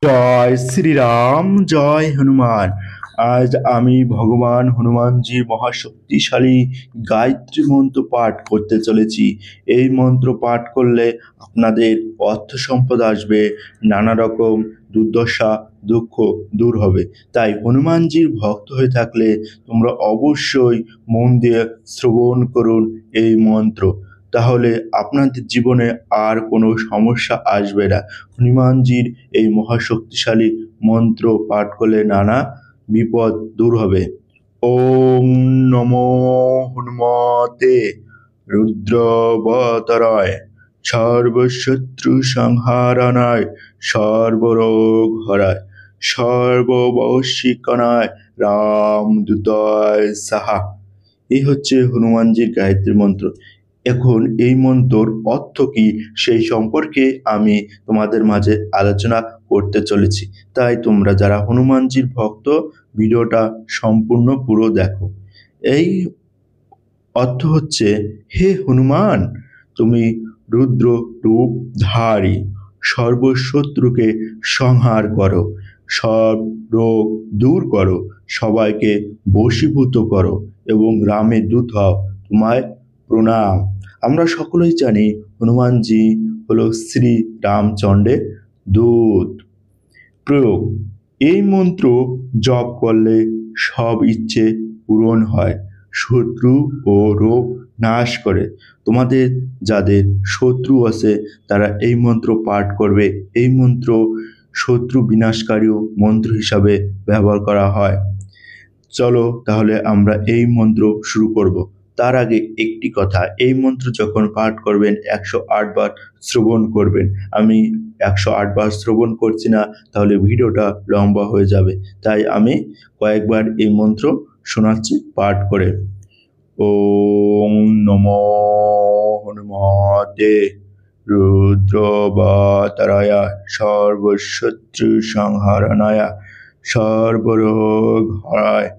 জয় শ্রীরাম, জয় হনুমান। আজ আমি ভগবান হনুমানজির মহাশক্তিশালী গায়ত্রী মন্ত্র পাঠ করতে চলেছি। এই মন্ত্র পাঠ করলে আপনাদের অর্থ সম্পদ আসবে, নানা রকম দুর্দশা দুঃখ দূর হবে। তাই হনুমানজির ভক্ত হয়ে থাকলে তোমরা অবশ্যই মন দিয়ে শ্রবণ করুন এই মন্ত্র। তাহলে আপনাদের জীবনে আর কোনো সমস্যা আসবে না। হনুমানজির এই মহাশক্তিশালী মন্ত্র পাঠ করলে নানা বিপদ দূর হবে। ওম নমো হনুমতে রুদ্রবতরায় সর্বশত্রু সংহারণায় সর্বরোগ হরায় সর্ববশীকরণায় রামদূতায় সাহা। এই হচ্ছে হনুমানজির গায়ত্রী মন্ত্র। এখন এই মন্ত্রর অর্থ কি সেই সম্পর্কে আমি তোমাদের মাঝে আলোচনা করতে চলেছি। তাই তোমরা যারা হনুমানজির ভক্ত ভিডিওটা সম্পূর্ণ পুরো দেখো। এই অর্থ হচ্ছে, হে হনুমান, তুমি রুদ্র রূপধারী, সর্বশত্রুকে সংহার করো, সব রোগ দূর করো, সবাইকে বশীভূত করো এবং রামের দূত হও, তোমায় প্রণাম। আমরা সকলেই জানি হনুমানজি হলো শ্রী রামচন্দ্রের দূত। প্রয়োগ: এই মন্ত্র জপ করলে সব ইচ্ছে পূরণ হয়, শত্রু ও রোগ নাশ করে। তোমাদের যাদের শত্রু আছে তারা এই মন্ত্র পাঠ করবে। এই মন্ত্র শত্রু বিনাশকারী মন্ত্র হিসাবে ব্যবহার করা হয়। চলো তাহলে আমরা এই মন্ত্র শুরু করব। তার আগে একটি কথা, এই মন্ত্র যখন পাঠ করবেন 108 বার শ্রবণ করবেন। আমি 108 বার শ্রবণ করছি না, তাহলে ভিডিওটা লম্বা হয়ে যাবে। তাই আমি কয়েকবার এই মন্ত্র শোনাচ্ছি পাঠ করে। ওম নমো হনুমতে রুদ্রবতরায় সর্বশত্রু সংহারণায় সর্বরোগ হরায়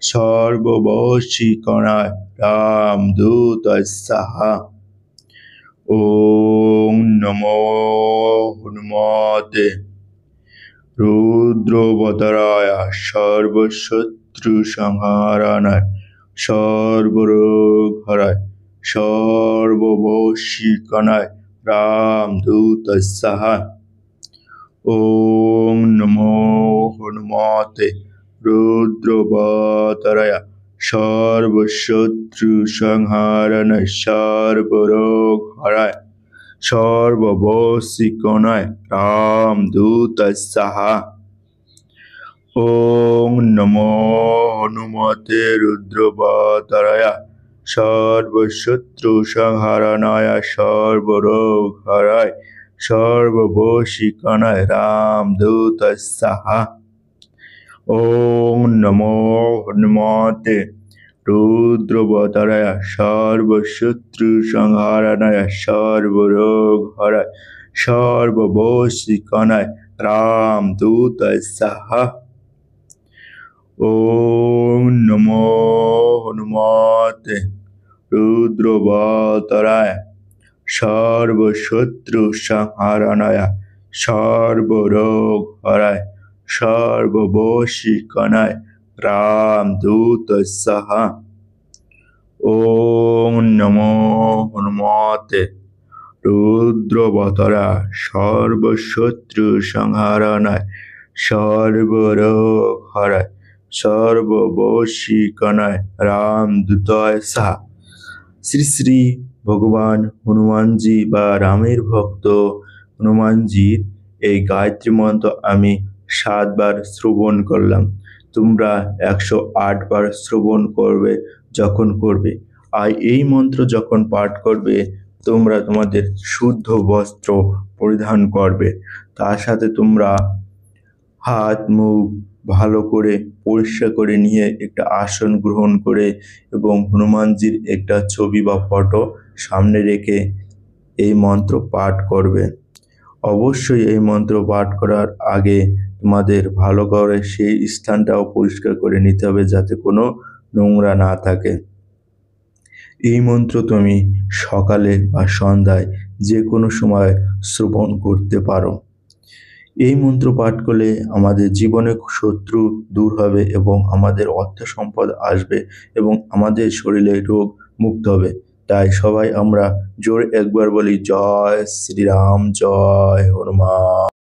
সর্ববশীকরণায় রামদূতায় সাহা। ওম নমো হনুমতে রুদ্রবতরায় সর্বশত্রু সংহারণায় সর্বরোগ হরায় সর্ববশীকরণায় রামদূতায় সাহা। ওম নমো হনুমতে রুদ্রবতরায় সর্বশত্রু সংহারণায় সর্বরোগ হরায় সর্ববশীকরণায় রামদূতায় সাহা। ওম নমো হনুমতে রুদ্রবতরায় সর্বশত্রু সংহারণায় সর্বরোগ হরায় সর্ববশীকরণায় রামদূতায় সাহা। ওম নমো হনুমতে রুদ্রবতরায় সর্বশত্রু সংহারণায় সর্বরোগ হরায় সর্ববশীকরণায় রামদূতায় সাহা। ওম নমো হনুমতে রুদ্রবতরায় সর্বশত্রু সংহারণায় সর্বরোগ হরায় সর্ববশীকরণায় রামদূতায় সাহা। ওম নমো হনুমতে রুদ্রবতরায় সর্বশত্রু সংহারণায় সর্বরোগ হরায় সর্ববশীকরণায় রামদূতায় সাহা। শ্রী শ্রী ভগবান হনুমানজি বা রামের ভক্ত হনুমানজির এই গায়ত্রী মন্ত্র আমি 7 বার শ্রবণ করলাম। তোমরা 108 বার শ্রবণ করবে যখন করবে। আর এই মন্ত্র যখন পাঠ করবে তোমরা তোমাদের শুদ্ধ বস্ত্র পরিধান করবে। তার সাথে তোমরা হাত মুখ ভালো করে পরিষ্কার করে নিয়ে একটা আসন গ্রহণ করে এবং হনুমানজির একটা ছবি বা ফটো সামনে রেখে এই মন্ত্র পাঠ করবে। অবশ্যই এই মন্ত্র পাঠ করার আগে তোমাদের ভালো করে সেই স্থানটাও পরিষ্কার করে নিতে হবে যাতে কোনো নোংরা না থাকে। এই মন্ত্র তুমি সকালে বা সন্ধ্যায় যে কোনো সময় শ্রবণ করতে পারো। এই মন্ত্র পাঠ করলে আমাদের জীবনে শত্রু দূর হবে এবং আমাদের অর্থ সম্পদ আসবে এবং আমাদের শরীরে রোগ মুক্ত হবে। তাই সবাই আমরা জোরে একবার বলি, জয় শ্রীরাম, জয় হনুমান।